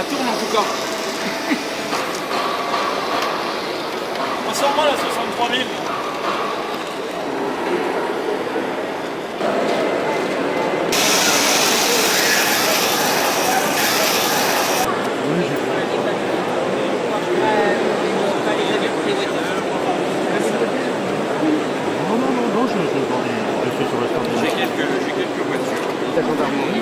tourne en tout cas. On sort mal à 63 000. Non, je suis sur le stand. J'ai quelques voitures. La gendarmerie.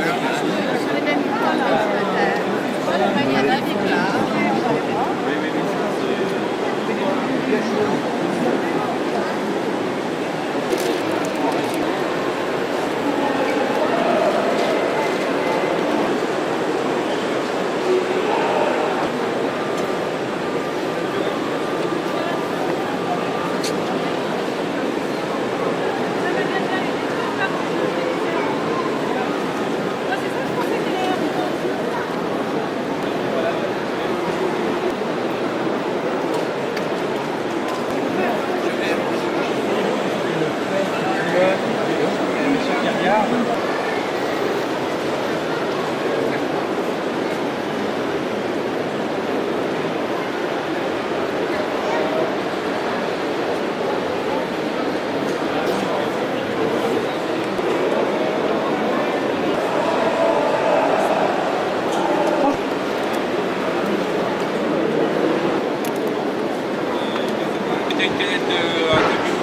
Une canette de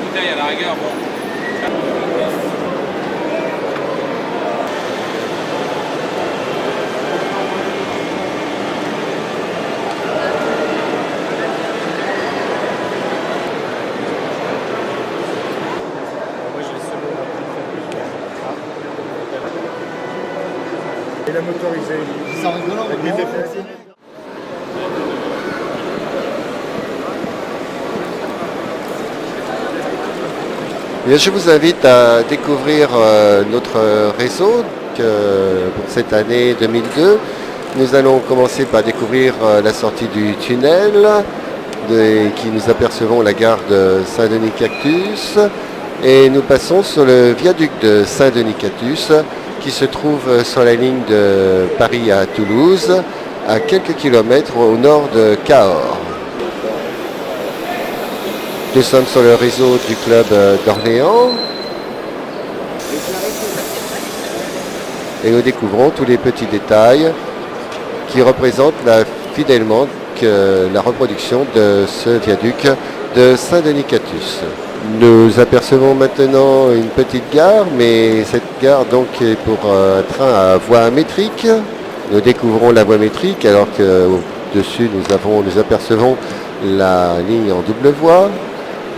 bouteille à la rigueur, bon. Et la motorisée. C'est rigolant. Avec les effets. Je vous invite à découvrir notre réseau pour cette année 2002. Nous allons commencer par découvrir la sortie du tunnel qui nous apercevons la gare de Saint-Denis-Cactus et nous passons sur le viaduc de Saint-Denis-Cactus qui se trouve sur la ligne de Paris à Toulouse à quelques kilomètres au nord de Cahors. Nous sommes sur le réseau du club d'Orléans et nous découvrons tous les petits détails qui représentent fidèlement la reproduction de ce viaduc de Saint-Denis-Cactus. Nous apercevons maintenant une petite gare, mais cette gare donc est pour un train à voie métrique. Nous découvrons la voie métrique alors qu'au-dessus nous apercevons la ligne en double voie.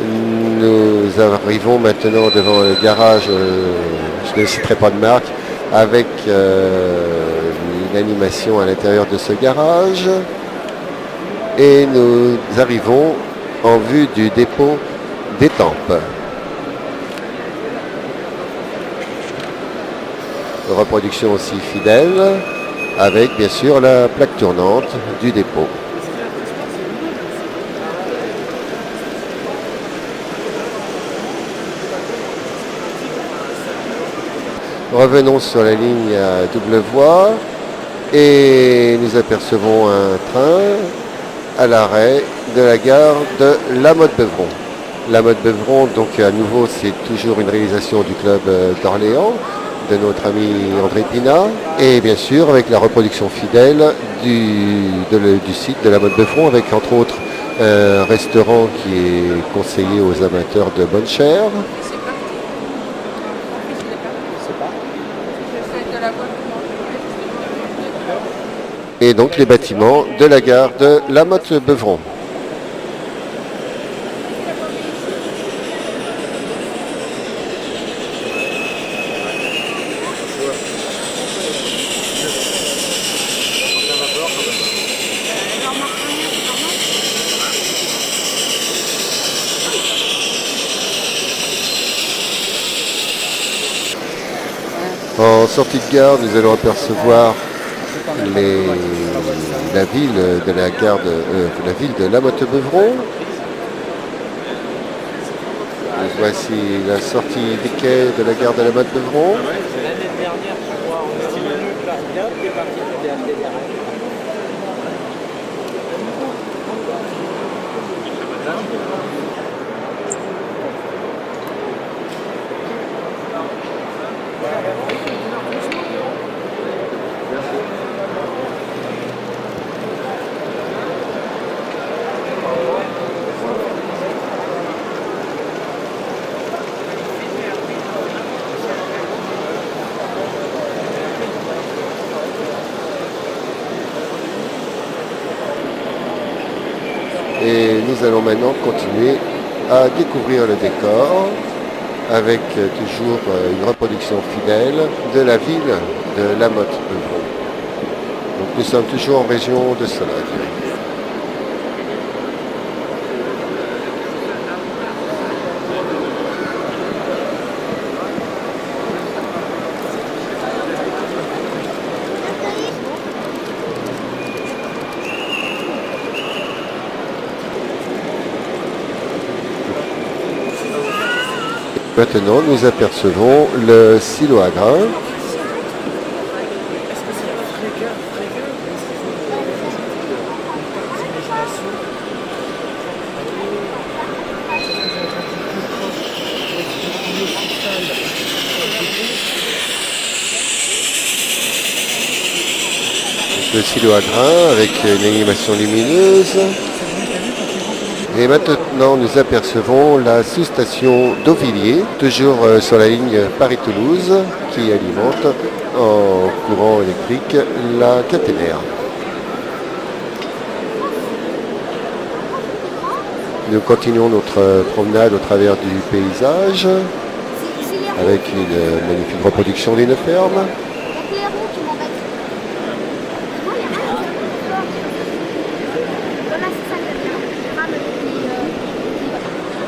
Nous arrivons maintenant devant le garage, je ne citerai pas de marque, avec une animation à l'intérieur de ce garage. Et nous arrivons en vue du dépôt d'Étampes. Reproduction aussi fidèle, avec bien sûr la plaque tournante du dépôt. Revenons sur la ligne à double voie et nous apercevons un train à l'arrêt de la gare de La Motte-Beuvron. La Motte-Beuvron, donc à nouveau, c'est toujours une réalisation du club d'Orléans, de notre ami André Pina, et bien sûr avec la reproduction fidèle du site de La Motte-Beuvron, avec entre autres un restaurant qui est conseillé aux amateurs de bonne chère. Et donc les bâtiments de la gare de La Motte-Beuvron. En sortie de gare, nous allons apercevoir la ville de la gare la ville de La Motte-Beuvron. Voici la sortie des quais de la gare de La Motte-Beuvron. L'année dernière, je crois, on a eu la gare qui est partie de la DRL. nous allons maintenant continuer à découvrir le décor avec toujours une reproduction fidèle de la ville de La Motte-Beuvron. Donc nous sommes toujours en région de Sologne. Maintenant, nous apercevons le silo à grains. Le silo à grains avec une animation lumineuse. Et maintenant, nous apercevons la sous-station d'Auvilliers, toujours sur la ligne Paris-Toulouse, qui alimente en courant électrique la caténaire. Nous continuons notre promenade au travers du paysage, avec une magnifique reproduction d'une ferme.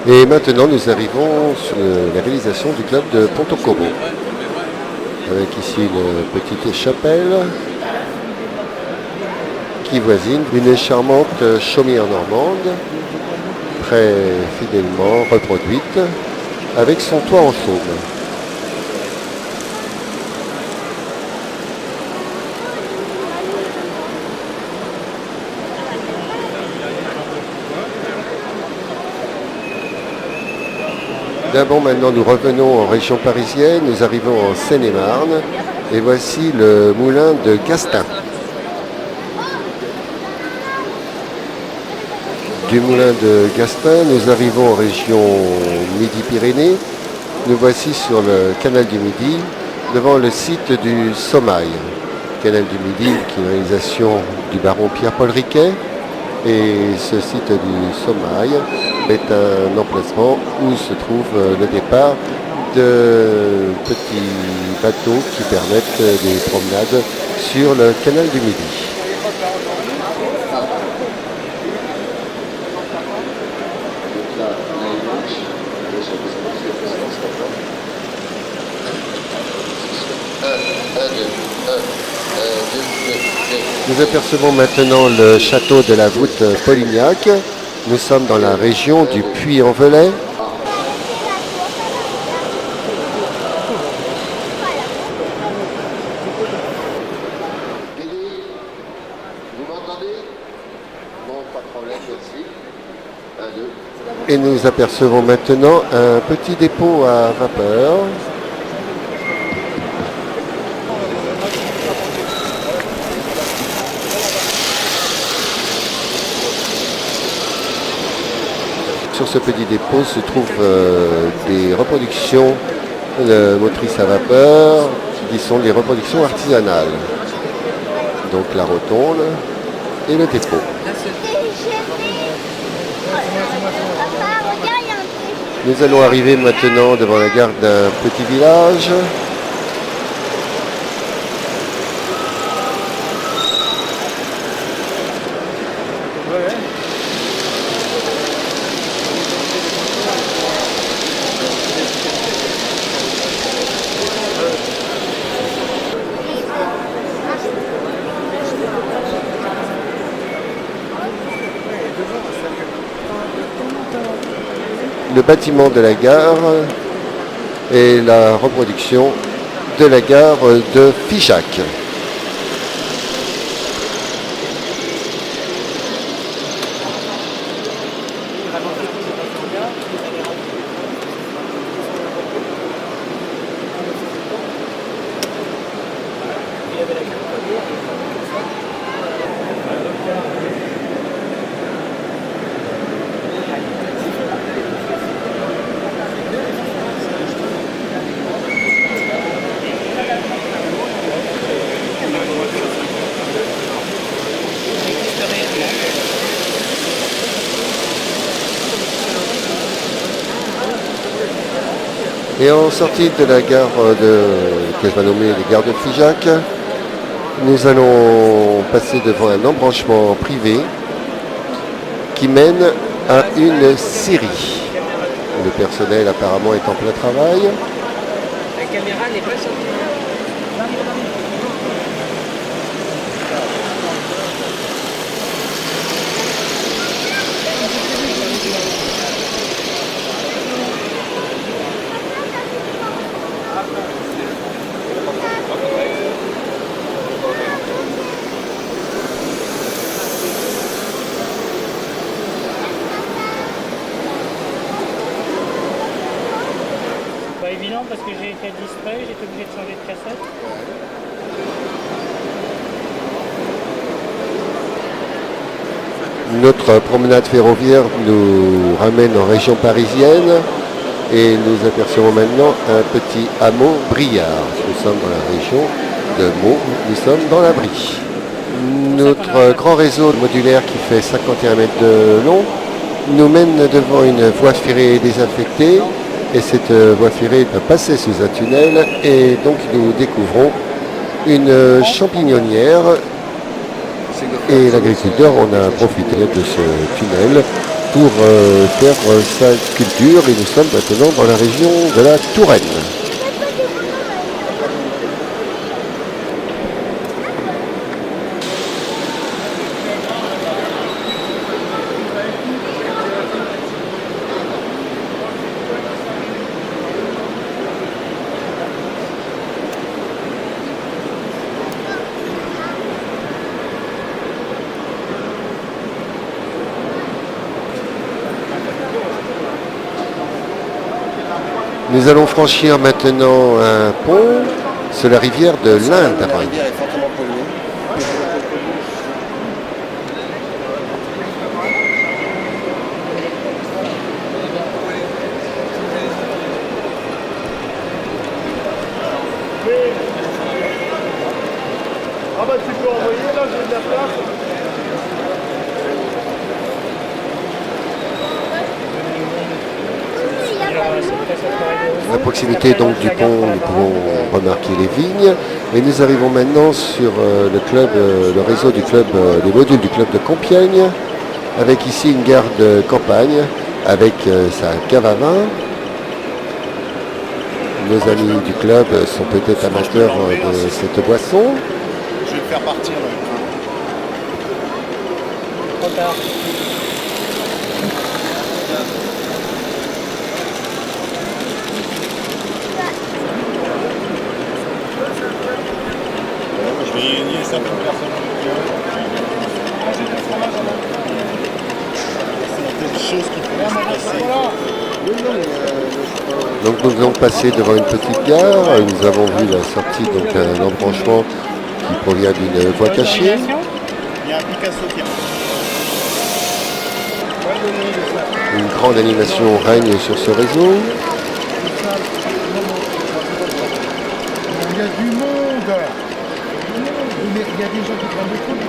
Et maintenant, nous arrivons sur la réalisation du club de Pontocorvo, avec ici une petite chapelle qui voisine une charmante chaumière normande, très fidèlement reproduite, avec son toit en chaume. D'un bond maintenant, nous revenons en région parisienne, nous arrivons en Seine-et-Marne et voici le moulin de Gastin. Du moulin de Gastin, nous arrivons en région Midi-Pyrénées. Nous voici sur le canal du Midi, devant le site du Sommail. Canal du Midi, qui est une réalisation du baron Pierre-Paul Riquet. Et ce site du Sommail est un emplacement où se trouve le départ de petits bateaux qui permettent des promenades sur le canal du Midi. Nous apercevons maintenant le château de la voûte Polignac. Nous sommes dans la région du Puy-en-Velay. Et nous apercevons maintenant un petit dépôt à vapeur. Sur ce petit dépôt se trouvent des reproductions de motrices à vapeur qui sont des reproductions artisanales. Donc la rotonde et le dépôt. Nous allons arriver maintenant devant la gare d'un petit village. Le bâtiment de la gare et la reproduction de la gare de Figeac. Et en sortie de la gare que je vais nommer les gares de Figeac, nous allons passer devant un embranchement privé qui mène à une scierie. Le personnel apparemment est en plein travail. La caméra n'est pas sortie. Pas évident parce que j'ai été distrait, j'étais obligé de changer de cassette. Notre promenade ferroviaire nous ramène en région parisienne et nous apercevons maintenant un petit hameau Briard. Nous sommes dans la région de Meaux, nous sommes dans la Brie. Notre grand réseau modulaire qui fait 51 mètres de long nous mène devant une voie ferrée désaffectée et cette voie ferrée peut passer sous un tunnel et donc nous découvrons une champignonnière et l'agriculteur en a profité de ce tunnel pour faire sa culture et nous sommes maintenant dans la région de la Touraine. Nous allons franchir maintenant un pont sur la rivière de l'Inde. La rivière est fortement polluée. Ah bah tu peux envoyer là, j'ai de la place. À proximité donc du pont, nous pouvons remarquer les vignes et nous arrivons maintenant sur le réseau du club, les modules du club de Compiègne, avec ici une gare de campagne avec sa cave à vin. Nos amis du club sont peut-être amateurs de cette boisson. Je vais le faire partir. Trop tard. Je vais réunir 50 personnes. C'est une chose qui peut se passer. Donc nous venons de passer devant une petite gare. Nous avons vu la sortie d'un embranchement qui provient d'une voie cachée. Il y a un Picasso qui est... Une grande animation règne sur ce réseau. Il y a du monde. Il y a des gens qui prennent des photos.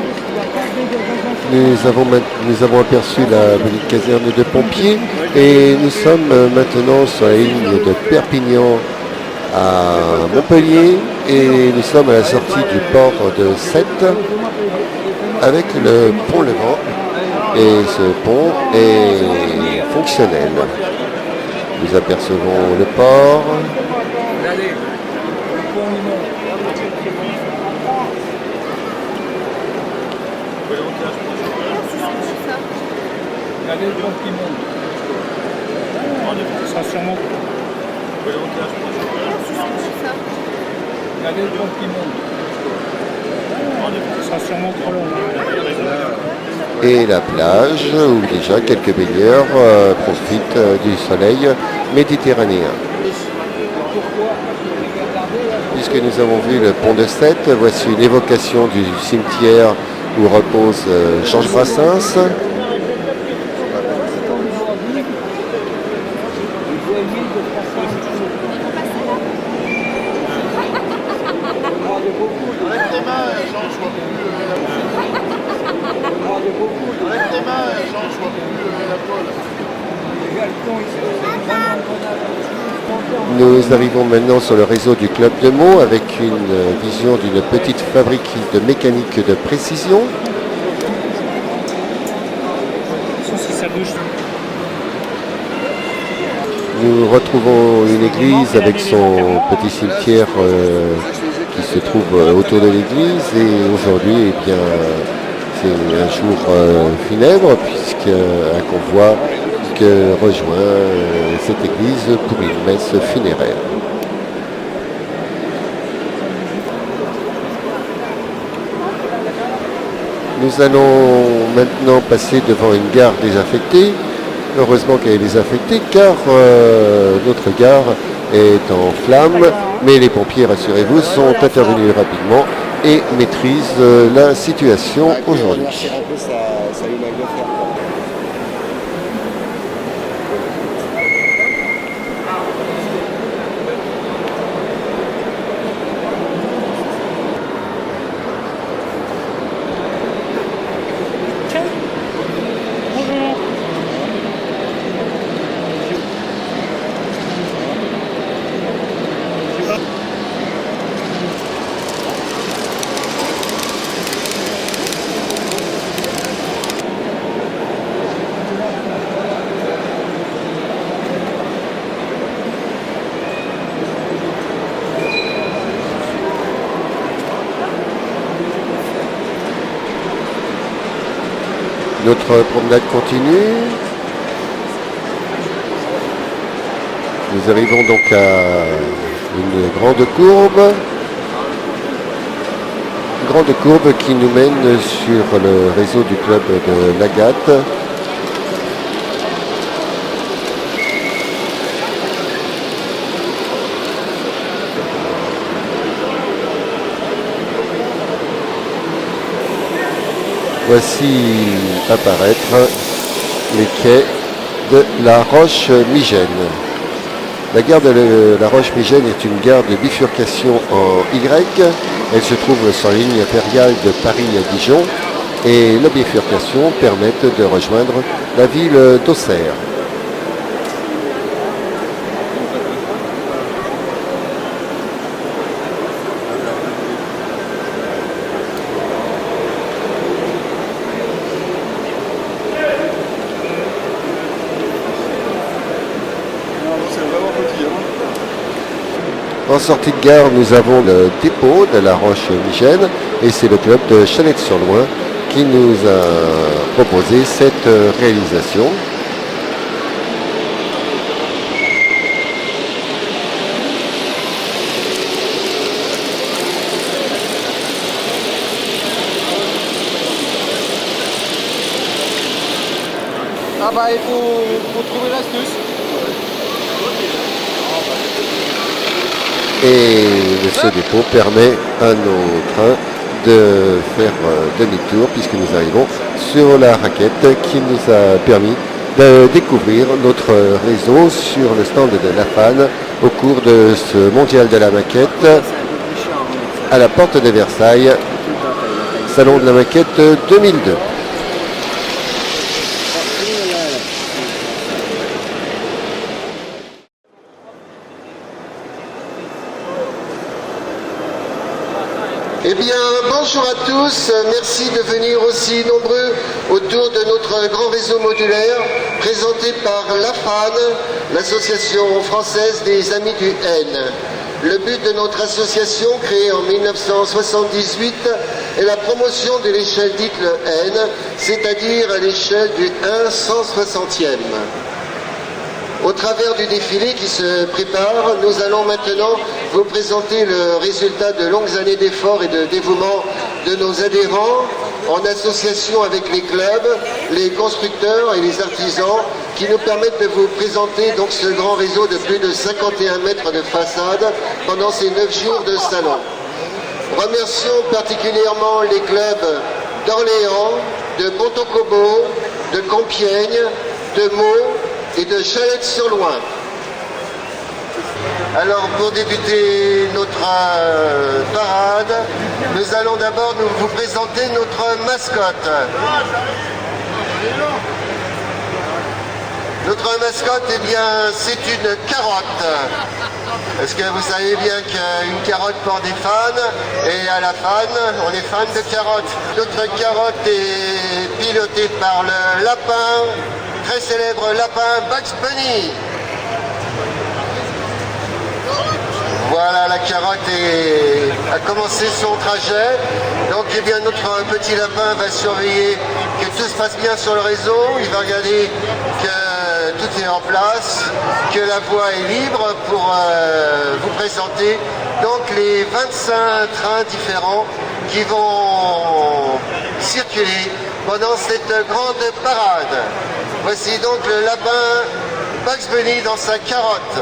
Nous avons aperçu la petite caserne de pompiers et nous sommes maintenant sur la ligne de Perpignan à Montpellier et nous sommes à la sortie du port de Sète avec le pont Levant et ce pont est fonctionnel. Nous apercevons le port. Regardez, le pont Limon. Regardez le pont Limon. Ça sera sûrement. Regardez le pont Limon. Ça sera sûrement trop long. Et la plage où déjà quelques baigneurs profitent du soleil méditerranéen. Puisque nous avons vu le pont de Sète, voici une évocation du cimetière où repose Georges Brassens. Nous arrivons maintenant sur le réseau du Club de Meaux avec une vision d'une petite fabrique de mécanique de précision. Si ça bouge. Nous retrouvons une église avec son petit cimetière qui se trouve autour de l'église et aujourd'hui, eh bien, c'est un jour funèbre puisqu'un convoi rejoint cette église pour une messe funéraire. Nous allons maintenant passer devant une gare désaffectée. Heureusement qu'elle est désaffectée car notre gare est en flammes, mais les pompiers, rassurez-vous, sont intervenus rapidement et maîtrisent la situation aujourd'hui. Notre promenade continue. Nous arrivons donc à une grande courbe. Une grande courbe qui nous mène sur le réseau du club de l'Agathe. Voici apparaître les quais de la Roche-Migène. La gare de la Roche-Migène est une gare de bifurcation en Y. Elle se trouve sur la ligne impériale de Paris à Dijon et la bifurcation permet de rejoindre la ville d'Auxerre. En sortie de gare, nous avons le dépôt de la Roche-Migène et c'est le club de Chalette-sur-Loing qui nous a proposé cette réalisation. Ah bah il faut trouver l'astuce. Et ce dépôt permet à nos trains de faire demi-tour puisque nous arrivons sur la raquette qui nous a permis de découvrir notre réseau sur le stand de la FAN au cours de ce mondial de la maquette à la porte de Versailles, salon de la maquette 2002. Eh bien, bonjour à tous, merci de venir aussi nombreux autour de notre grand réseau modulaire présenté par l'AFAN, l'association française des Amis du N. Le but de notre association, créée en 1978, est la promotion de l'échelle dite le N, c'est-à-dire à l'échelle du 1/160e. Au travers du défilé qui se prépare, nous allons maintenant vous présenter le résultat de longues années d'efforts et de dévouement de nos adhérents en association avec les clubs, les constructeurs et les artisans qui nous permettent de vous présenter donc ce grand réseau de plus de 51 mètres de façade pendant ces 9 jours de salon. Remercions particulièrement les clubs d'Orléans, de Pontocobo, de Compiègne, de Meaux et de Chalette-sur-Loing. Alors pour débuter notre parade, nous allons d'abord vous présenter notre mascotte. Notre mascotte, eh bien, c'est une carotte. Parce que vous savez bien qu'une carotte porte des fans, et à la fan, on est fan de carottes. Notre carotte est pilotée par le lapin, très célèbre lapin Bugs Bunny. Voilà, la carotte a commencé son trajet. Donc, eh bien, notre petit lapin va surveiller que tout se passe bien sur le réseau. Il va regarder que tout est en place, que la voie est libre pour vous présenter donc les 25 trains différents qui vont circuler pendant cette grande parade. Voici donc le lapin Bugs Bunny dans sa carotte.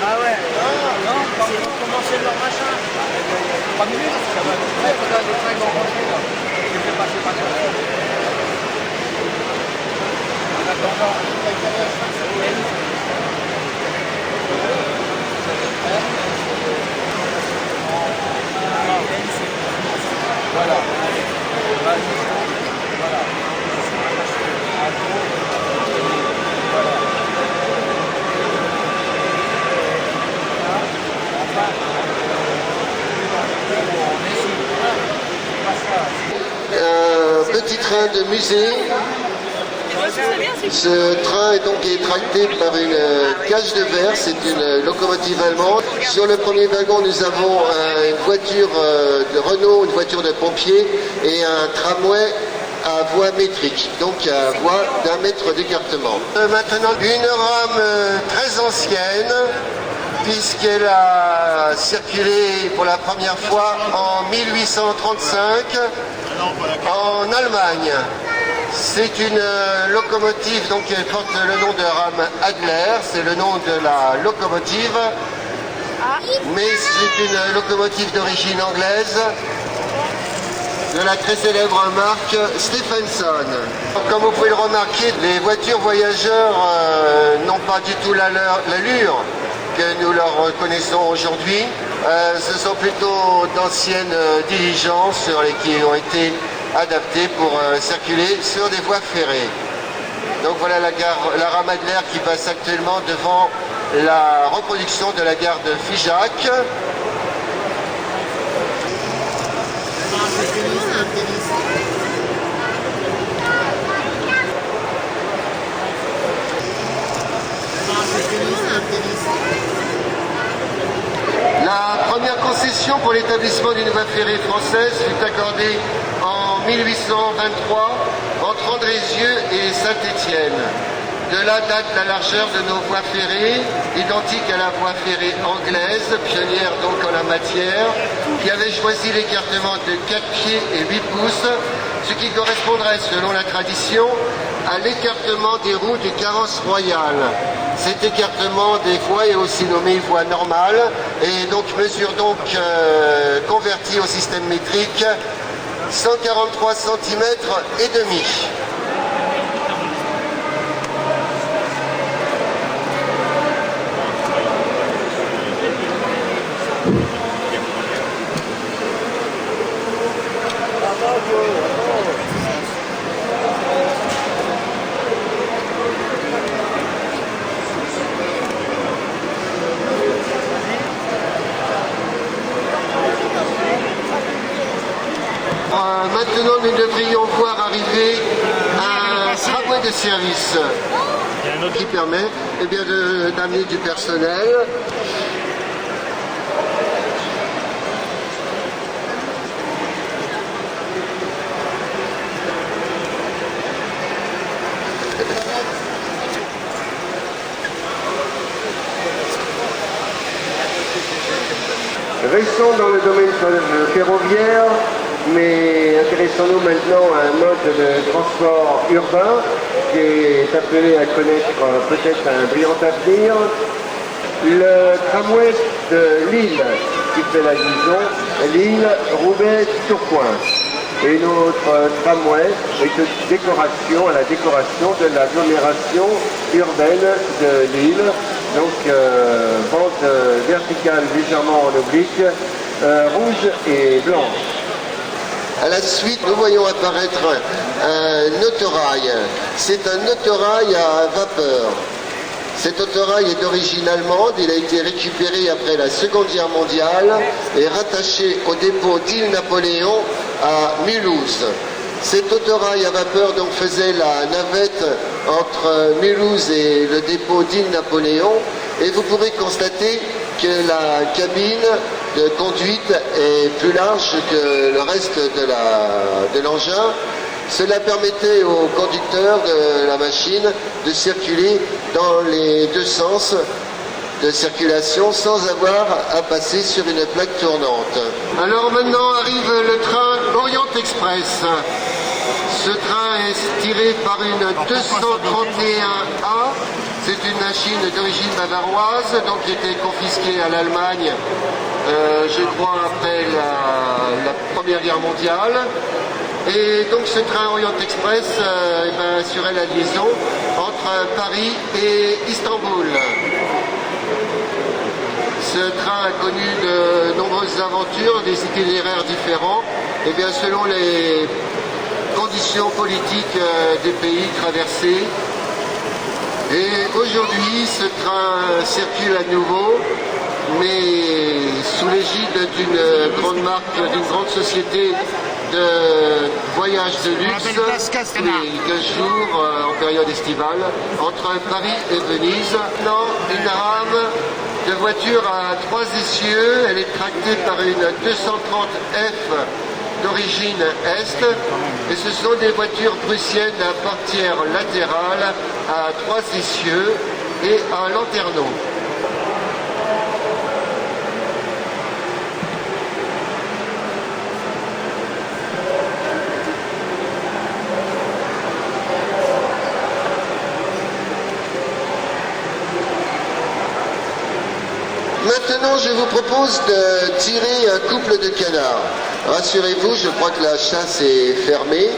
Ah ouais. Non, c'est pour commencer leur machin. 3 minutes, ça va. Ouais, regarde les trains vont rentrer là. Je fais passer par là. En attendant. Voilà. Voilà. Un petit train de musée. Ce train est donc tracté par une cage de verre, c'est une locomotive allemande. Sur le premier wagon, nous avons une voiture de Renault, une voiture de pompier et un tramway à voie métrique, donc à voie d'1 mètre d'écartement. Maintenant, une rame très ancienne, puisqu'elle a circulé pour la première fois en 1835 en Allemagne. C'est une locomotive, donc elle porte le nom de rame Adler, c'est le nom de la locomotive, mais c'est une locomotive d'origine anglaise de la très célèbre marque Stephenson. Comme vous pouvez le remarquer, les voitures voyageurs n'ont pas du tout l'allure que nous leur connaissons aujourd'hui. Ce sont plutôt d'anciennes diligences qui ont été adaptées pour circuler sur des voies ferrées. Donc voilà la rame Adler qui passe actuellement devant la reproduction de la gare de Figeac. La première concession pour l'établissement d'une voie ferrée française fut accordée en 1823 entre Andrézieux et Saint-Étienne. De là date la largeur de nos voies ferrées, identique à la voie ferrée anglaise, pionnière donc en la matière, qui avait choisi l'écartement de 4 pieds et 8 pouces, ce qui correspondrait, selon la tradition, à l'écartement des roues du carrosse royal. Cet écartement des voies est aussi nommé voie normale et donc mesure donc converti au système métrique 143 cm et demi. Maintenant, nous devrions voir arriver un tramway de service qui permet d'amener du personnel. Restons dans le domaine ferroviaire, mais intéressons-nous maintenant à un mode de transport urbain qui est appelé à connaître peut-être un brillant avenir. Le tramway de Lille qui fait la liaison Lille-Roubaix-Tourcoing. Et une autre tramway est à la décoration de l'agglomération urbaine de Lille. Donc bande verticale légèrement en oblique, rouge et blanche. À la suite, nous voyons apparaître un autorail. C'est un autorail à vapeur. Cet autorail est d'origine allemande, il a été récupéré après la Seconde Guerre mondiale et rattaché au dépôt d'Île-Napoléon à Mulhouse. Cet autorail à vapeur donc faisait la navette entre Mulhouse et le dépôt d'Île-Napoléon et vous pourrez constater que la cabine de conduite est plus large que le reste de l'engin. Cela permettait au conducteur de la machine de circuler dans les deux sens de circulation sans avoir à passer sur une plaque tournante. Alors maintenant arrive le train Orient Express. Ce train est tiré par une 231A. C'est une machine d'origine bavaroise, donc qui était confisquée à l'Allemagne, je crois après la Première Guerre mondiale. Et donc ce train Orient Express assurait la liaison entre Paris et Istanbul. Ce train a connu de nombreuses aventures, des itinéraires différents, et bien selon les conditions politiques des pays traversés. Et aujourd'hui, ce train circule à nouveau, mais sous l'égide d'une grande marque, d'une grande société de voyage de luxe, tous les 15 jours en période estivale, entre Paris et Venise. Maintenant, une rame de voiture à 3 essieux, elle est tractée par une 230F d'origine Est, et ce sont des voitures prussiennes à portière latérale à 3 essieux et un lanterneau. Maintenant, je vous propose de tirer un couple de canards. Rassurez-vous, je crois que la chasse est fermée,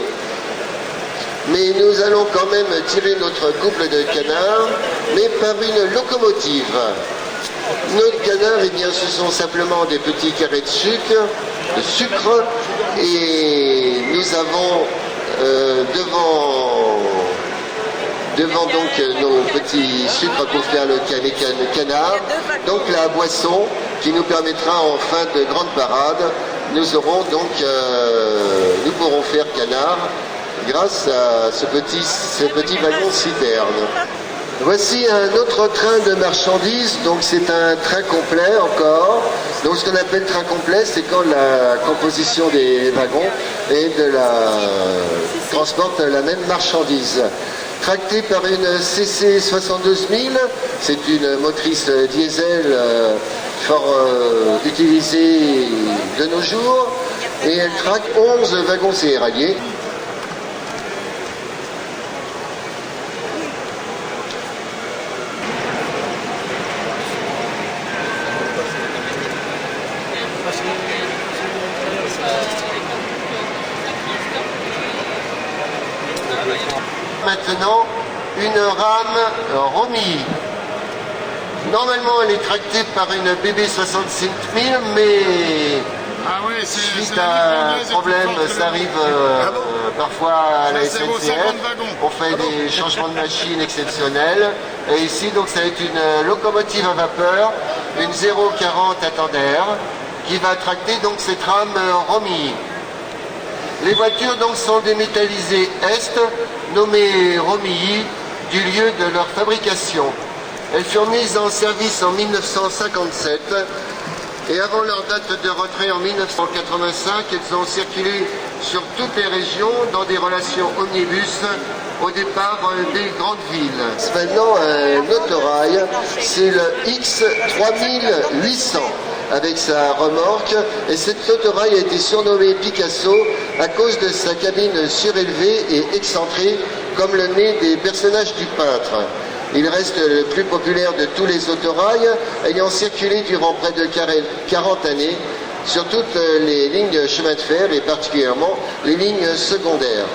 mais nous allons quand même tirer notre couple de canards, mais par une locomotive. Nos canards, eh bien, ce sont simplement des petits carrés de sucre, et nous avons devant donc nos petits sucres pour faire le canard, donc la boisson qui nous permettra en fin de grande parade, nous aurons donc, nous pourrons faire canard grâce à ce petit wagon citerne. Voici un autre train de marchandises, donc c'est un train complet encore. Donc ce qu'on appelle train complet, c'est quand la composition des wagons transporte la même marchandise. Tracté par une CC 72000, c'est une motrice diesel fort utilisée de nos jours, et elle traque 11 wagons céréaliers. Maintenant, une rame Romy. Normalement, elle est tractée par une BB 65000, mais suite à un problème, ça arrive parfois à la SNCF. On fait des changements de machine exceptionnels. Et ici, donc, ça va être une locomotive à vapeur, une 040 à Tender, qui va tracter donc cette rame Romy. Les voitures donc sont démétallisées Est, nommées Romilly, du lieu de leur fabrication. Elles furent mises en service en 1957 et avant leur date de retrait en 1985, elles ont circulé sur toutes les régions dans des relations omnibus au départ des grandes villes. Maintenant, un autorail, c'est le X3800. avec sa remorque. Et cet autorail a été surnommé Picasso à cause de sa cabine surélevée et excentrée, comme le nez des personnages du peintre. Il reste le plus populaire de tous les autorails, ayant circulé durant près de 40 années sur toutes les lignes chemin de fer et particulièrement les lignes secondaires.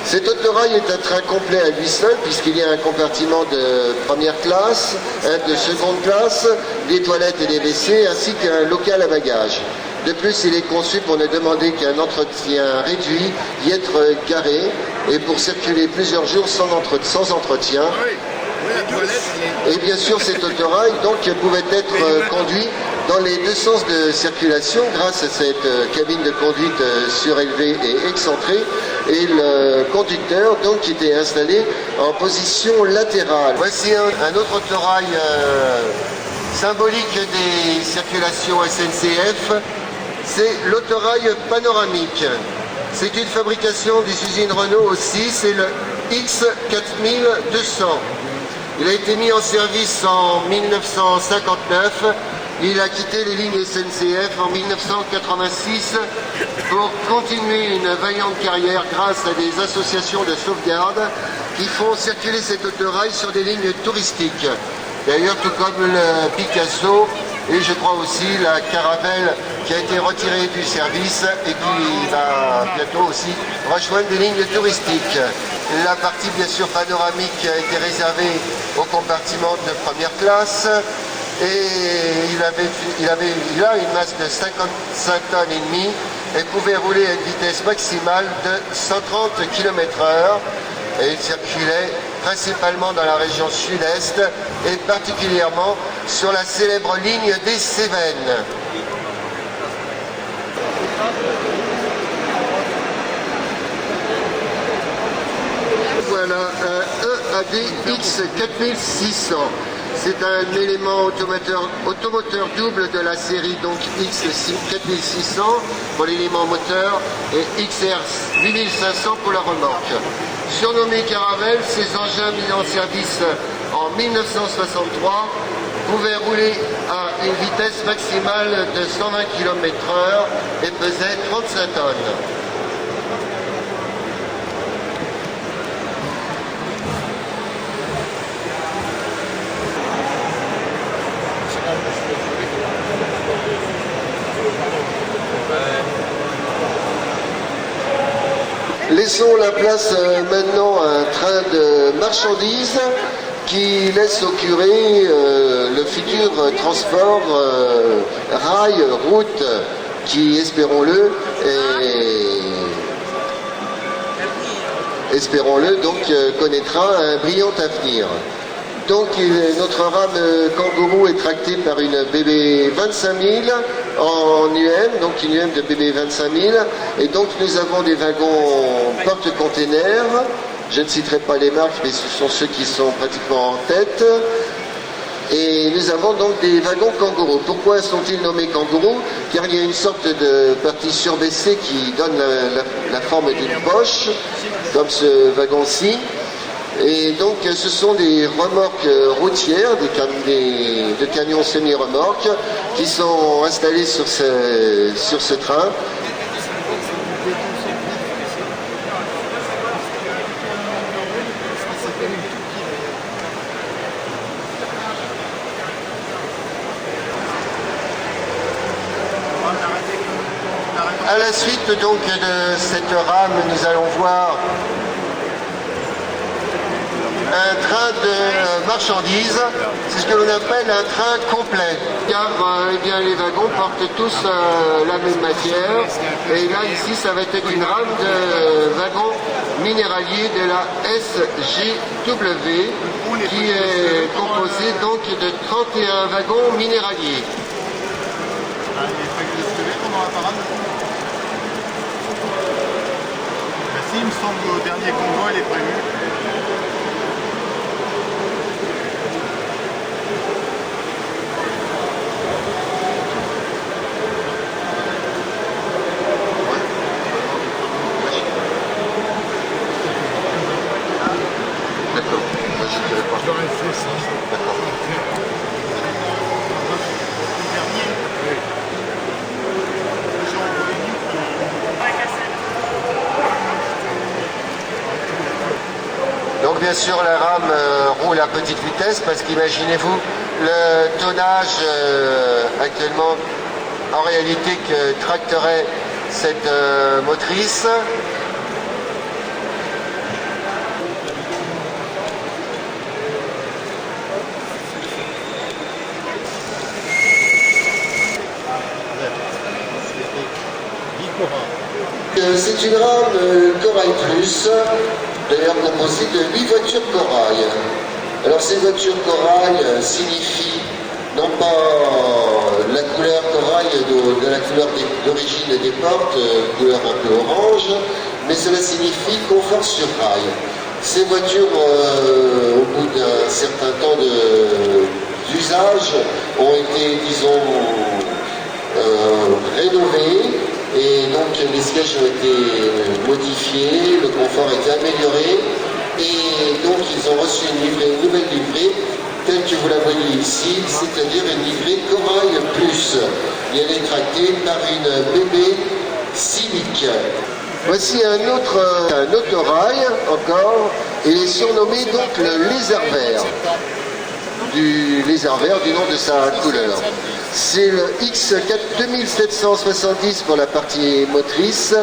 Cet autorail est un train complet à lui seul puisqu'il y a un compartiment de première classe, un de seconde classe, des toilettes et des WC ainsi qu'un local à bagages. De plus, il est conçu pour ne demander qu'un entretien réduit, y être garé et pour circuler plusieurs jours sans entretien. Et bien sûr, cet autorail donc pouvait être conduit dans les deux sens de circulation grâce à cette cabine de conduite surélevée et excentrée et le conducteur donc qui était installé en position latérale. Voici un autre autorail symbolique des circulations SNCF, c'est l'autorail panoramique. C'est une fabrication des usines Renault aussi, c'est le X4200. Il a été mis en service en 1959. Il a quitté les lignes SNCF en 1986 pour continuer une vaillante carrière grâce à des associations de sauvegarde qui font circuler cet autorail sur des lignes touristiques. D'ailleurs, tout comme le Picasso et je crois aussi la Caravelle qui a été retirée du service et qui va bientôt aussi rejoindre des lignes touristiques. La partie bien sûr panoramique a été réservée au compartiment de première classe et il a une masse de 55 tonnes et demie et pouvait rouler à une vitesse maximale de 130 km/h et il circulait principalement dans la région sud-est et particulièrement sur la célèbre ligne des Cévennes. Voilà un EAD X4600. C'est un élément automoteur double de la série donc X4600 pour l'élément moteur et XR8500 pour la remorque. Surnommé Caravelle, ces engins mis en service en 1963 pouvaient rouler à une vitesse maximale de 120 km/h et pesaient 35 tonnes. Laissons la place maintenant à un train de marchandises qui laisse augurer le futur transport rail, route, qui, espérons-le, donc connaîtra un brillant avenir. Donc notre rame Kangourou est tractée par une BB 25000 en UM, donc une UM de BB 25000. Et donc nous avons des wagons porte-containers. Je ne citerai pas les marques, mais ce sont ceux qui sont pratiquement en tête. Et nous avons donc des wagons Kangourou. Pourquoi sont-ils nommés Kangourou? Car il y a une sorte de partie surbaissée qui donne la forme d'une poche, comme ce wagon-ci. Et donc ce sont des remorques routières, de camions semi-remorques qui sont installés sur ce train. À la suite donc de cette rame, nous allons voir un train de marchandises, c'est ce que l'on appelle un train complet, car eh bien, les wagons portent tous la même matière, et là ici ça va être une rame de wagons minéraliers de la SGW, qui est composée donc de 31 wagons minéraliers. Il me semble qu'au dernier convoi, il est prévu. D'accord. Moi, je ne dirais pas. J'aurais fait ça. D'accord. bien sûr la rame roule à petite vitesse parce qu'imaginez-vous le tonnage actuellement en réalité que tracterait cette motrice. C'est une rame Corail Plus, d'ailleurs composée de 8 voitures Corail. Alors ces voitures Corail signifient non pas la couleur Corail de la couleur d'origine des portes, couleur un peu orange, mais cela signifie confort sur rail. Ces voitures, au bout d'un certain temps d'usage, ont été, disons, rénovées. Et donc les sièges ont été modifiés, le confort a été amélioré et donc ils ont reçu une nouvelle livrée telle que vous la voyez ici, c'est-à-dire une livrée Corail Plus. Et elle est tractée par une BB Civic. Voici un autorail encore, et il est surnommé donc le lézard vert. Du lézard vert du nom de sa couleur. C'est le X4 2770 pour la partie motrice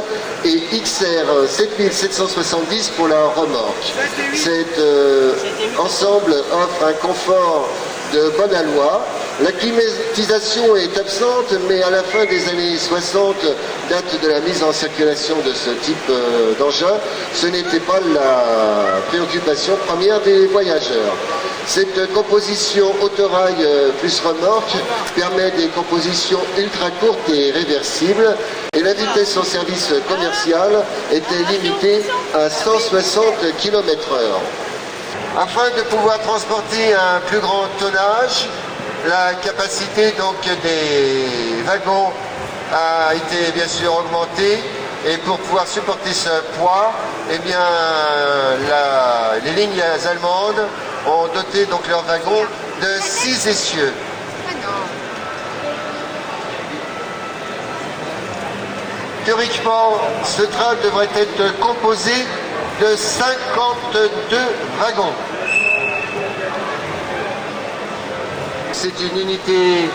et XR 7770 pour la remorque. Cet ensemble offre un confort de bonne aloi. La climatisation est absente, mais à la fin des années 60, date de la mise en circulation de ce type d'engin, ce n'était pas la préoccupation première des voyageurs. Cette composition autorail plus remorque permet des compositions ultra courtes et réversibles et la vitesse en service commercial était limitée à 160 km/h. Afin de pouvoir transporter un plus grand tonnage, la capacité donc des wagons a été bien sûr augmentée et pour pouvoir supporter ce poids, eh bien, les lignes allemandes ont doté donc leurs wagons de 6 essieux. Théoriquement, ce train devrait être composé de 52 wagons. C'est une unité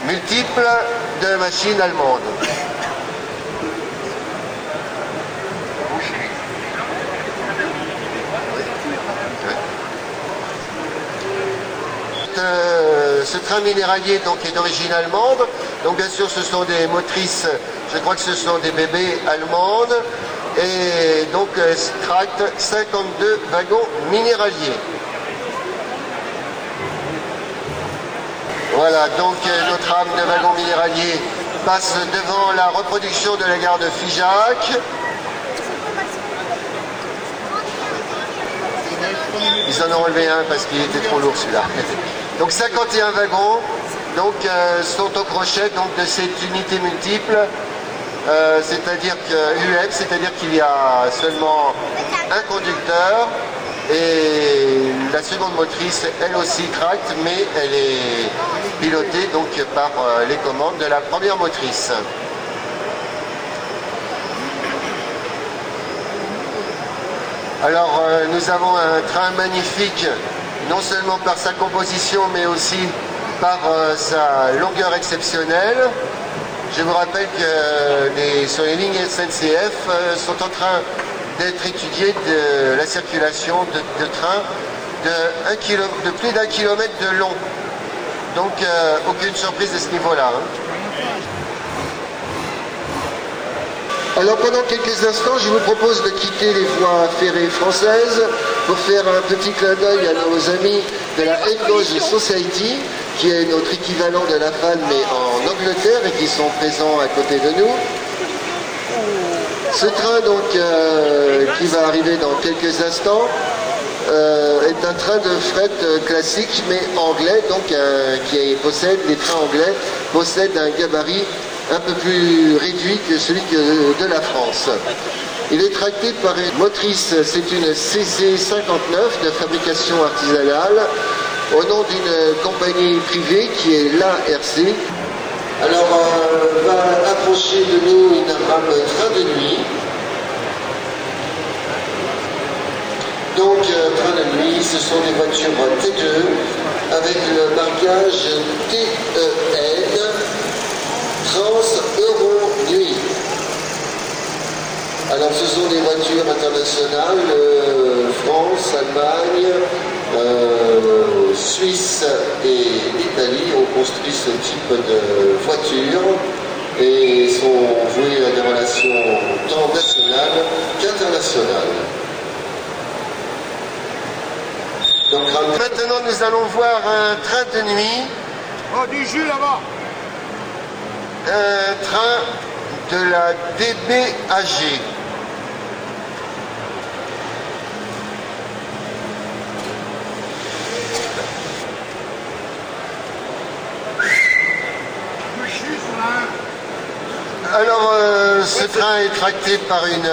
multiple de machines allemandes. Ce train minéralier donc est d'origine allemande, donc bien sûr ce sont des motrices, je crois que ce sont des bébés allemandes, et donc tracte 52 wagons minéraliers. Voilà, donc notre rame de wagons minéraliers passe devant la reproduction de la gare de Figeac. Ils en ont relevé un parce qu'il était trop lourd celui-là. Donc 51 wagons sont au crochet donc, de cette unité multiple, c'est-à-dire qu'il y a seulement un conducteur et la seconde motrice elle aussi tracte, mais elle est pilotée donc, par les commandes de la première motrice. Alors nous avons un train magnifique, non seulement par sa composition, mais aussi par sa longueur exceptionnelle. Je vous rappelle que sur les lignes SNCF sont en train d'être étudiées de la circulation de trains de plus d'1 kilomètre de long. Donc aucune surprise de ce niveau-là. Alors pendant quelques instants, je vous propose de quitter les voies ferrées françaises pour faire un petit clin d'œil à nos amis de la Engauze Society, qui est notre équivalent de la FAN mais en Angleterre et qui sont présents à côté de nous. Ce train donc qui va arriver dans quelques instants est un train de fret classique mais anglais, donc les trains anglais possèdent un gabarit un peu plus réduit que celui de la France. Il est tracté par une motrice, c'est une CZ59 de fabrication artisanale au nom d'une compagnie privée qui est l'ARC. Alors va approcher de nous une rame train de nuit. train de nuit. Ce sont des voitures T2 avec le marquage TEN, Trans-Euro Nuit. Alors ce sont des voitures internationales, France, Allemagne, Suisse et Italie ont construit ce type de voiture et sont vouées à des relations tant nationales qu'internationales. Donc maintenant nous allons voir un train de nuit. Oh, du jus là-bas. Un train de la DBAG. Alors, ce train est tracté par une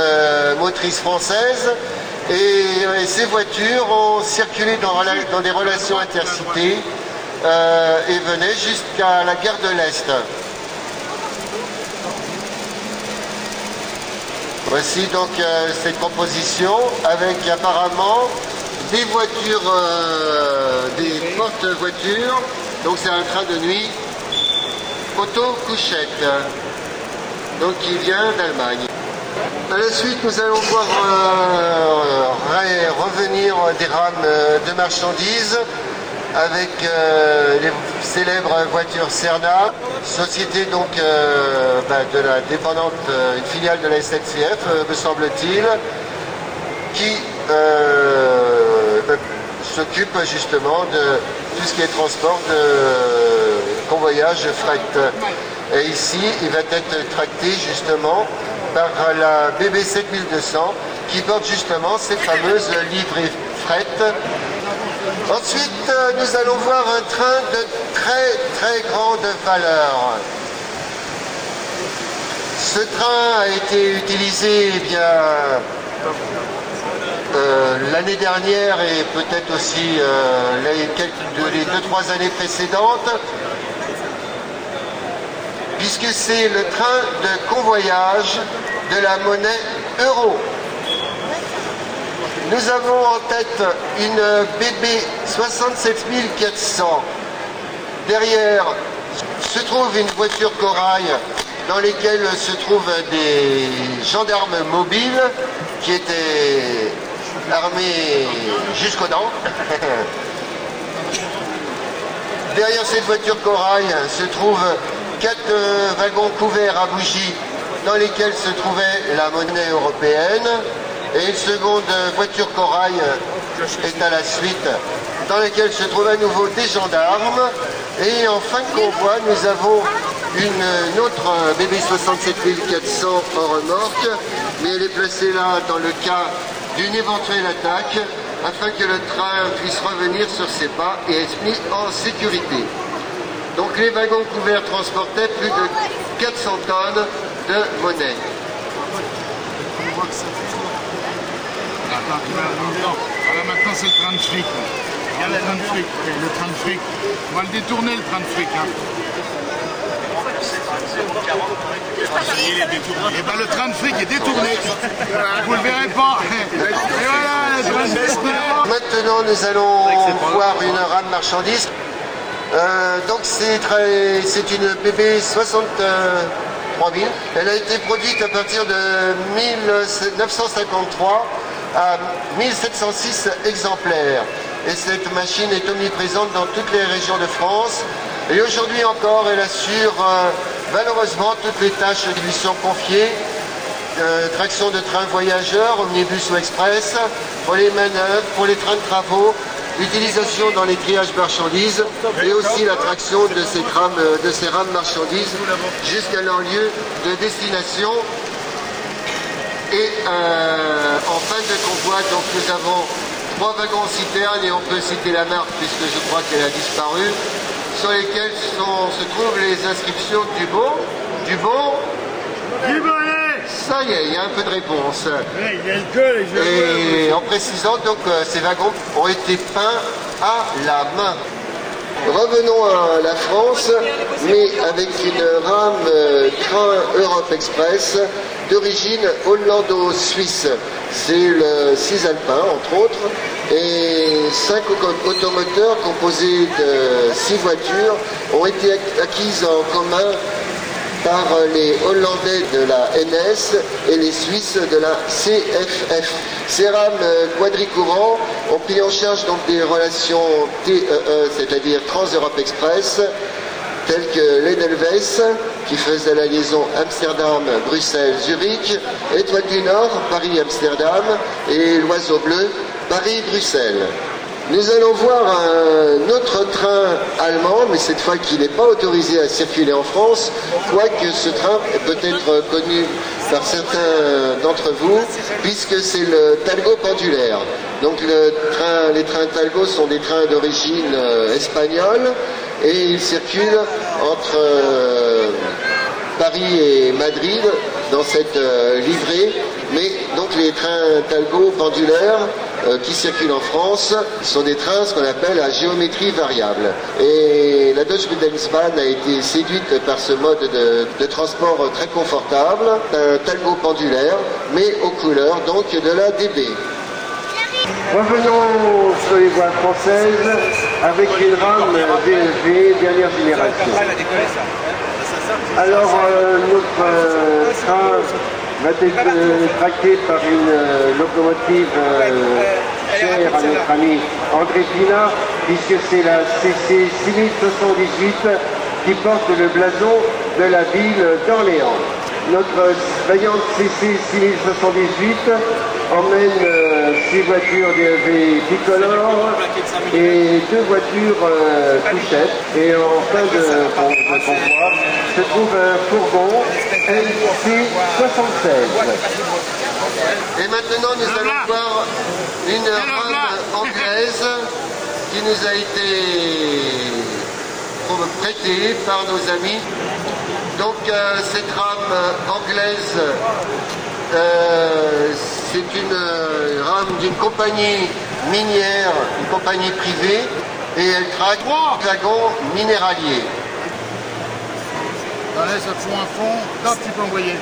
motrice française et ces voitures ont circulé dans des relations intercités et venaient jusqu'à la gare de l'Est. Voici donc cette composition avec apparemment des voitures, des porte-voitures. Donc c'est un train de nuit auto-couchette. Donc il vient d'Allemagne. À la suite, nous allons voir revenir des rames de marchandises avec les célèbres voitures Cerna, société donc de la dépendante, une filiale de la SNCF, me semble-t-il, qui s'occupe justement de tout ce qui est transport de convoyage fret. Et ici, il va être tracté justement par la BB 7200 qui porte justement ces fameuses livrées fret. Ensuite, nous allons voir un train de très grande valeur. Ce train a été utilisé l'année dernière et peut-être aussi les 2-3 années précédentes, puisque c'est le train de convoyage de la monnaie euro. Nous avons en tête une BB 67400. Derrière se trouve une voiture corail dans lesquelles se trouvent des gendarmes mobiles qui étaient armés jusqu'aux dents. Derrière cette voiture corail se trouvent 4 wagons couverts à bougies dans lesquels se trouvait la monnaie européenne. Et une seconde voiture corail est à la suite, dans laquelle se trouvent à nouveau des gendarmes. Et en fin de convoi, nous avons une autre BB 67400 en remorque, mais elle est placée là dans le cas d'une éventuelle attaque, afin que le train puisse revenir sur ses pas et être mis en sécurité. Donc les wagons couverts transportaient plus de 400 tonnes de monnaie. Voilà, maintenant c'est le train de fric. Il y a le train de fric. Le train de fric. On va le détourner, le train de fric. Hein. Et ben le train de fric est détourné. Vous le verrez pas. Et voilà, le train de fric. Maintenant, nous allons voir une rame marchandise. Donc c'est une BB 63000. Elle a été produite à partir de 1953 à 1706 exemplaires. Et cette machine est omniprésente dans toutes les régions de France. Et aujourd'hui encore, elle assure malheureusement toutes les tâches qui lui sont confiées. Traction de trains voyageurs, omnibus ou express, pour les manœuvres, pour les trains de travaux, utilisation dans les triages marchandises et aussi la traction de ces rames marchandises jusqu'à leur lieu de destination. Et en fin de convoi, donc nous avons 3 wagons citernes et on peut citer la marque puisque je crois qu'elle a disparu, sur lesquels se trouvent les inscriptions du bonnet. Ça y est, il y a un peu de réponse. Et en précisant donc ces wagons ont été peints à la main. Revenons à la France, mais avec une rame train Europe Express d'origine hollando-suisse. C'est le Cisalpin, entre autres, et 5 automoteurs composés de 6 voitures ont été acquises en commun par les Hollandais de la NS et les Suisses de la CFF. Ces rames quadricourants ont pris en charge donc des relations TEE, c'est-à-dire Trans-Europe Express, telles que l'Edelweiss, qui faisait la liaison Amsterdam-Bruxelles-Zurich, Étoile du Nord, Paris-Amsterdam, et l'Oiseau Bleu, Paris-Bruxelles. Nous allons voir un autre train allemand, mais cette fois qui n'est pas autorisé à circuler en France, quoique ce train est peut-être connu par certains d'entre vous, puisque c'est le Talgo pendulaire. Donc les trains Talgo sont des trains d'origine espagnole, et ils circulent entre Paris et Madrid dans cette livrée. Mais donc les trains Talgo pendulaires qui circulent en France sont des trains, ce qu'on appelle à géométrie variable. Et la Deutsche Bundesbahn a été séduite par ce mode de transport très confortable, un Talgo pendulaire, mais aux couleurs donc de la DB. Revenons sur les voies françaises avec une rame DEV dernière génération. Alors notre train va être tracté par une locomotive chère à notre ami André Pina, puisque c'est la CC 6078 qui porte le blason de la ville d'Orléans. Notre vaillante CC 6078 emmène 6 voitures DEV bicolores et 2 voitures couchettes. Et en fin de convoi se trouve un fourgon LC76. Et maintenant nous allons voir une rame anglaise qui nous a été prêtée par nos amis. Donc cette rame anglaise, c'est une rame d'une compagnie minière, une compagnie privée, et elle traque des wagons minéraliers. Allez, ça te fout un fond, là tu peux envoyer.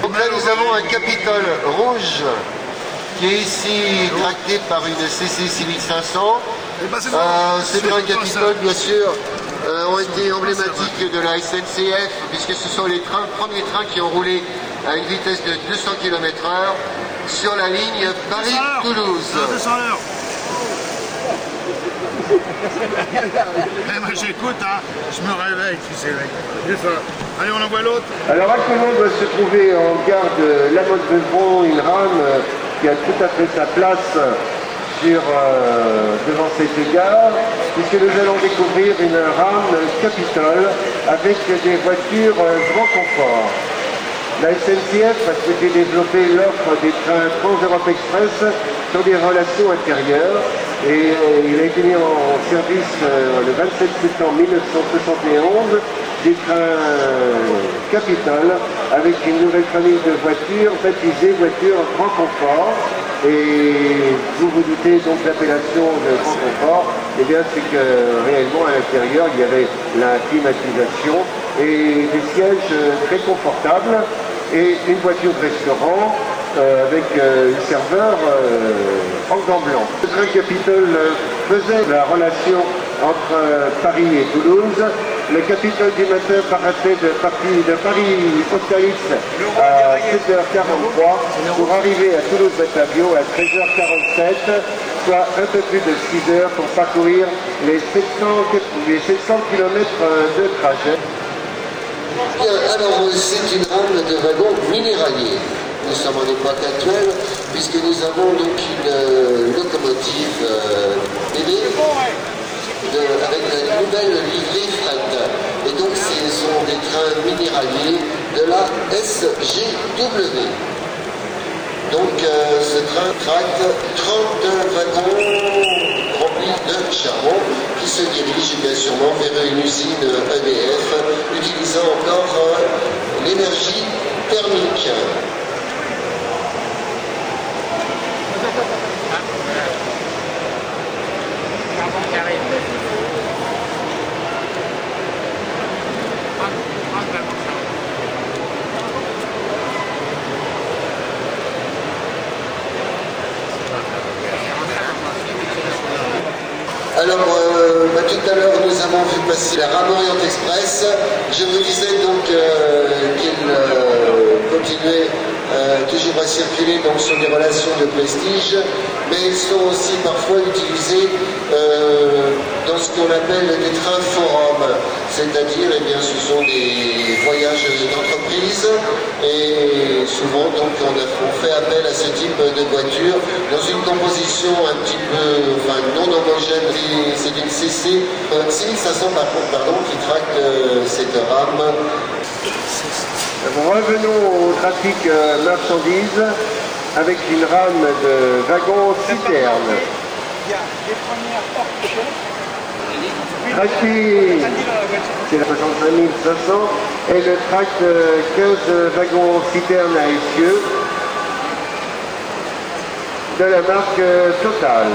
Donc là nous avons un Capitole rouge qui est ici tracté par une CC 6500. C'est un Capitole bien sûr. Ont été emblématiques de la SNCF, puisque ce sont les premiers trains qui ont roulé à une vitesse de 200 km/h sur la ligne Paris-Toulouse. Moi j'écoute, hein, je me réveille, tu sais, mec. Allez, on envoie l'autre. Alors actuellement doit se trouver en gare de La Motte-Beuvron une rame qui a tout à fait sa place devant cette gare, puisque nous allons découvrir une rame Capitole avec des voitures grand confort. La SNCF a souhaité développer l'offre des trains Trans-Europe Express sur des relations intérieures et il a été mis en service le 27 septembre 1971 des trains Capitole avec une nouvelle famille de voitures baptisée voiture grand confort. Et vous vous doutez donc l'appellation de grand confort, eh bien c'est que réellement à l'intérieur il y avait la climatisation et des sièges très confortables et une voiture restaurant avec un serveur en gants blancs. Le train Capitole faisait la relation entre Paris et Toulouse. Le Capitole du matin partait de Paris-Austerlitz à 7h43 pour arriver à Toulouse-Batavio à 13h47, soit un peu plus de 6 heures pour parcourir les 700 km de trajet. Bien, alors c'est une rame de wagon minéralier. Nous sommes en époque actuelle, puisque nous avons donc une locomotive bébé avec la nouvelle livrée fret. Et donc ce sont des trains minéraliers de la SGW. Donc ce train traque 30 wagons remplis de charbon qui se dirigent bien sûrement vers une usine EDF utilisant encore l'énergie thermique. Tout à l'heure, nous avons vu passer la rame Orient Express. Je vous disais donc qu'il continuait toujours à circuler donc, sur des relations de prestige, mais ils sont aussi parfois utilisés dans ce qu'on appelle des trains forum, c'est-à-dire eh bien, ce sont des voyages d'entreprise et souvent donc, on fait appel à ce type de voiture dans une composition un petit peu non homogène. C'est une CC 6500 par contre, qui tracte cette rame. Revenons au trafic marchandises avec une rame de wagons citernes. Tracté, c'est la 65 500 et le tract 15 wagons citernes à essieu de la marque Total.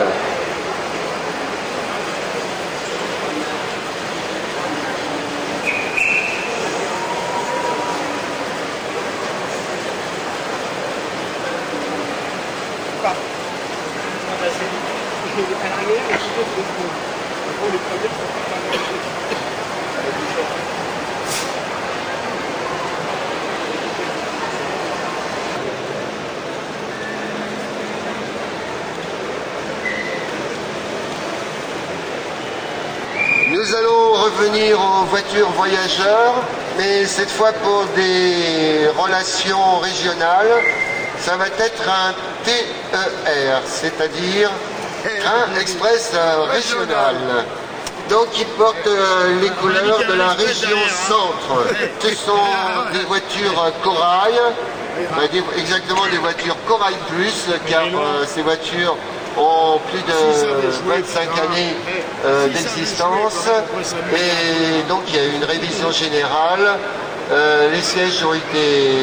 Nous allons revenir aux voitures voyageurs, mais cette fois pour des relations régionales. Ça va être un TER, c'est-à-dire Train Express Régional. Donc il porte les couleurs de la région centre. Ce sont des voitures Corail, exactement des voitures Corail Plus, car ces voitures ont plus de 25 années d'existence. Et donc il y a eu une révision générale. Les sièges ont été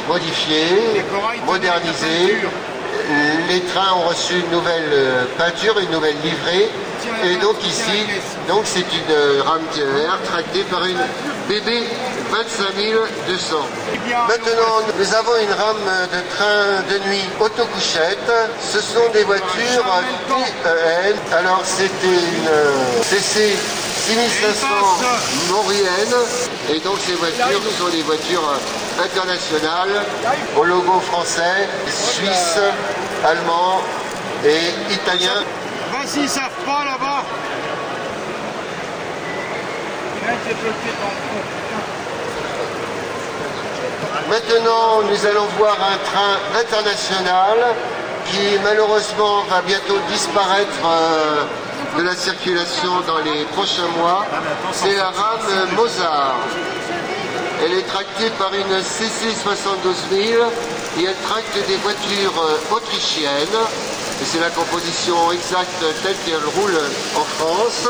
modifiés, modernisés. Les trains ont reçu une nouvelle peinture, une nouvelle livrée. Et donc ici, c'est une rame TER tractée par une BB 25200. Maintenant, nous avons une rame de train de nuit autocouchette. Ce sont des voitures TEN. Alors c'était une CC 6500 maurienne. Et donc ces voitures sont des voitures internationales au logo français, suisse, allemand et italien. Vas-y, ils savent pas là-bas. Maintenant, nous allons voir un train international qui malheureusement va bientôt disparaître de la circulation dans les prochains mois. C'est la rame Mozart. Elle est tractée par une CC 72000 et elle tracte des voitures autrichiennes. Et c'est la composition exacte telle qu'elle roule en France.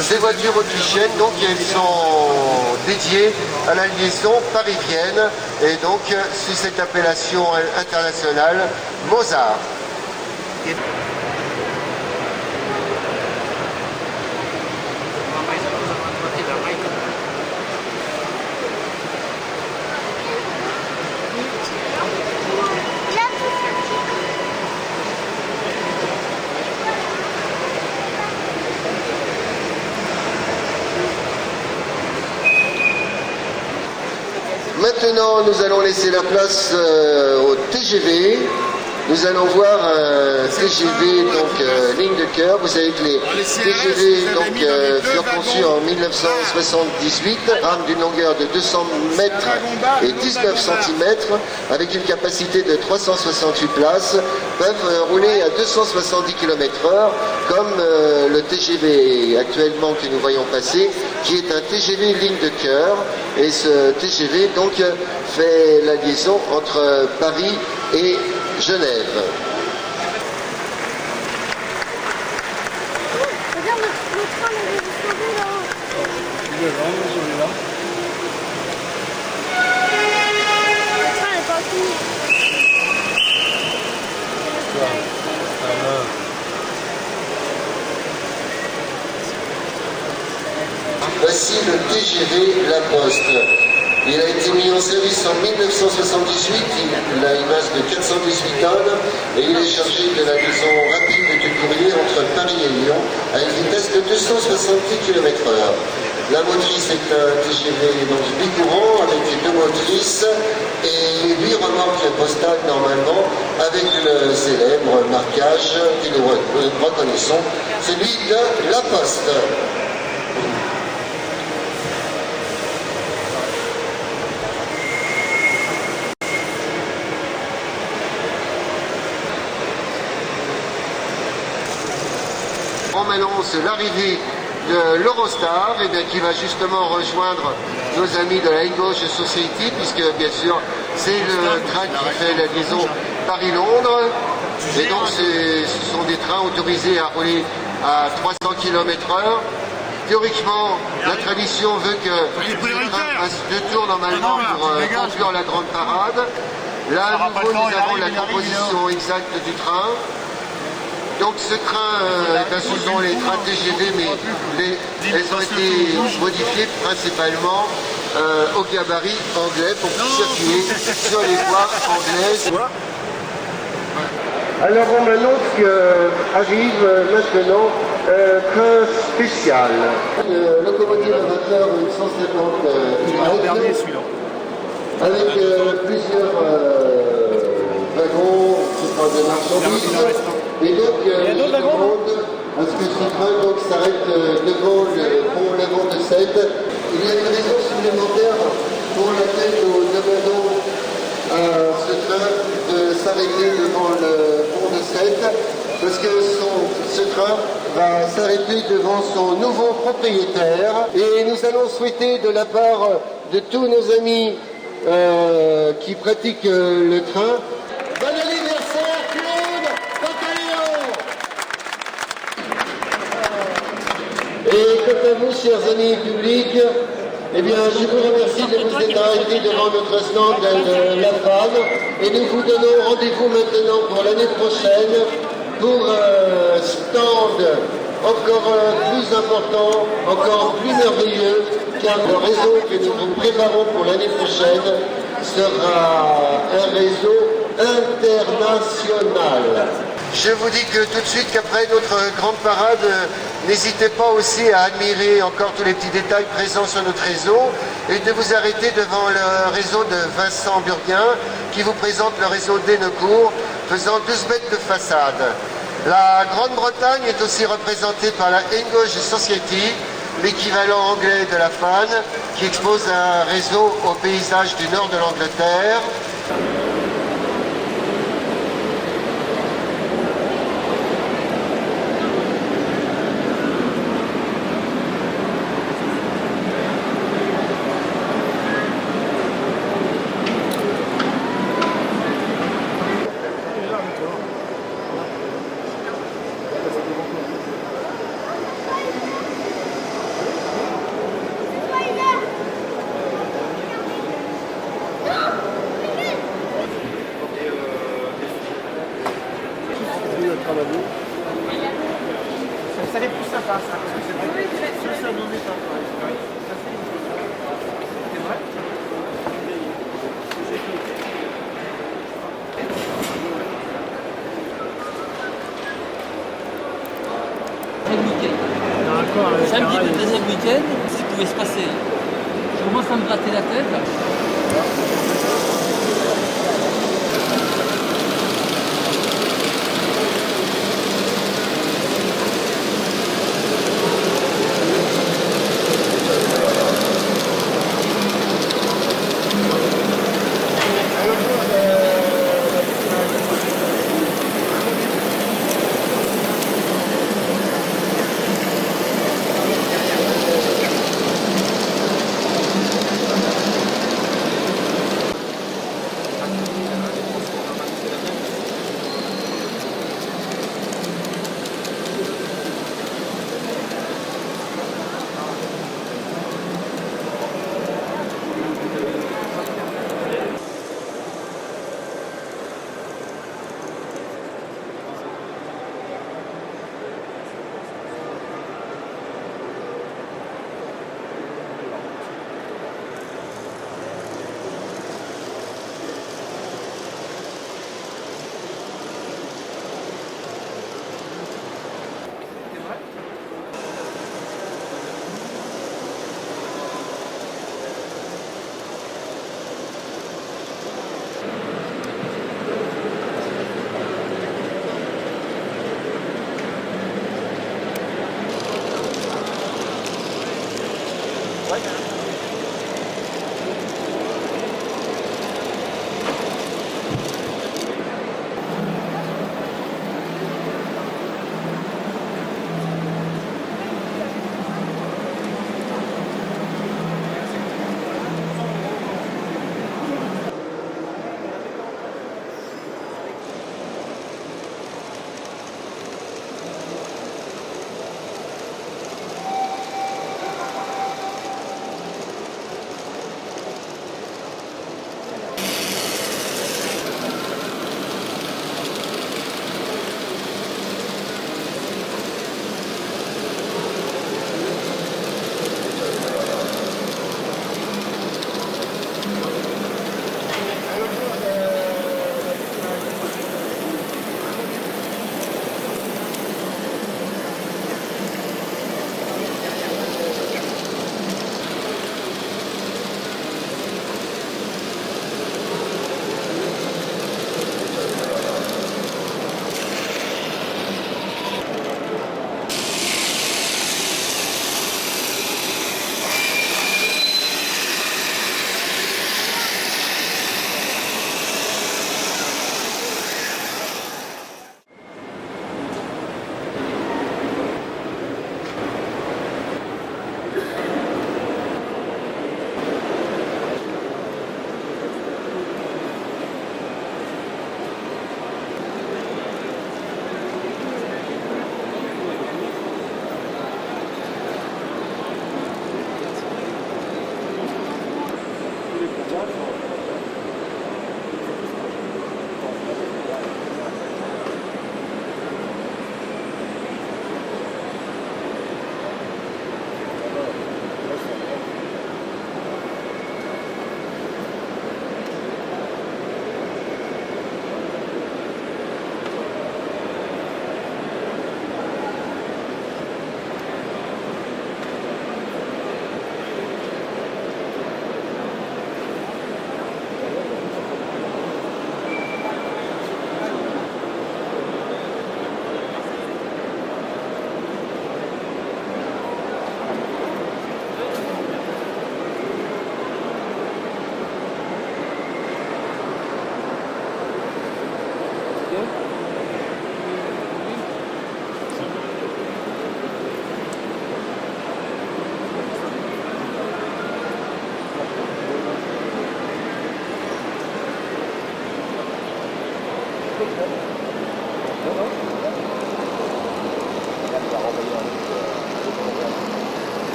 Ces voitures autrichiennes, donc, elles sont dédiées à la liaison parisienne et donc sous cette appellation internationale Mozart. Maintenant, nous allons laisser la place au TGV. Nous allons voir un TGV, donc ligne de cœur. Vous savez que les TGV furent conçus en 1978, rame d'une longueur de 200 mètres et 19 cm, avec une capacité de 368 places, peuvent rouler à 270 km/h, comme le TGV actuellement que nous voyons passer, qui est un TGV ligne de cœur. Et ce TGV donc fait la liaison entre Paris et Genève. Regarde le train, on va vous sauver là. Le train n'est pas fini. Voici le TGV La Poste. Il a été mis en service en 1978, il a une masse de 418 tonnes et il est chargé de la liaison rapide du courrier entre Paris et Lyon à une vitesse de 270 km/h. La motrice est un TGV donc bicourant avec 2 motrices et 8 remorques postales normalement avec le célèbre marquage que nous reconnaissons, celui de La Poste. On annonce l'arrivée de l'Eurostar qui va justement rejoindre nos amis de la English Society puisque bien sûr c'est le train qui fait la liaison Paris-Londres et donc ce sont des trains autorisés à rouler à 300 km/h. Théoriquement, la tradition veut que le train fasse 2 tours normalement pour conclure la grande parade. Là, à nouveau, nous avons la composition exacte du train. Donc ce train, ce sont les trains TGV, mais elles ont été modifiées principalement au gabarit anglais pour circuler sur les voies anglaises. Alors on m'annonce qu'arrive maintenant un train spécial. Locomotive à vapeur 150 avec plusieurs wagons de marchandises. Et donc, je demande à ce que ce train s'arrête devant le pont Lavant de Sète. Il y a une raison supplémentaire pour laquelle nous demandons à ce train de s'arrêter devant le pont de Sète, parce que ce train va s'arrêter devant son nouveau propriétaire. Et nous allons souhaiter de la part de tous nos amis qui pratiquent le train, bon anniversaire Claude Pantaléon. Et quant à vous, chers amis publics, eh bien, je vous remercie de vous être arrêtés devant notre stand de la FAN et nous vous donnons rendez-vous maintenant pour l'année prochaine pour un stand encore plus important, encore plus merveilleux, car le réseau que nous vous préparons pour l'année prochaine sera un réseau international. Je vous dis que tout de suite qu'après notre grande parade, n'hésitez pas aussi à admirer encore tous les petits détails présents sur notre réseau et de vous arrêter devant le réseau de Vincent Burguin qui vous présente le réseau d'Hénecourt faisant 12 mètres de façade. La Grande-Bretagne est aussi représentée par la English Society, l'équivalent anglais de la FAN, qui expose un réseau aux paysages du nord de l'Angleterre. Ça allait plus sympa ça, parce que c'est ça non étant. C'est vrai. Samedi le deuxième week-end, ce qui pouvait se passer. Je commence à me gratter la tête.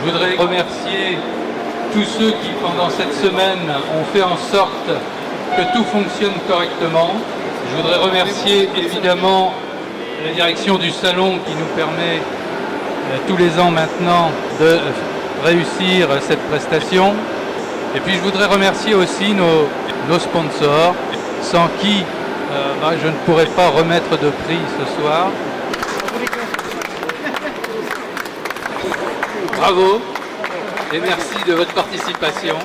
Je voudrais remercier tous ceux qui, pendant cette semaine, ont fait en sorte que tout fonctionne correctement. Je voudrais remercier évidemment la direction du salon qui nous permet tous les ans maintenant de réussir cette prestation. Et puis je voudrais remercier aussi nos sponsors, sans qui je ne pourrais pas remettre de prix ce soir. Bravo et merci de votre participation.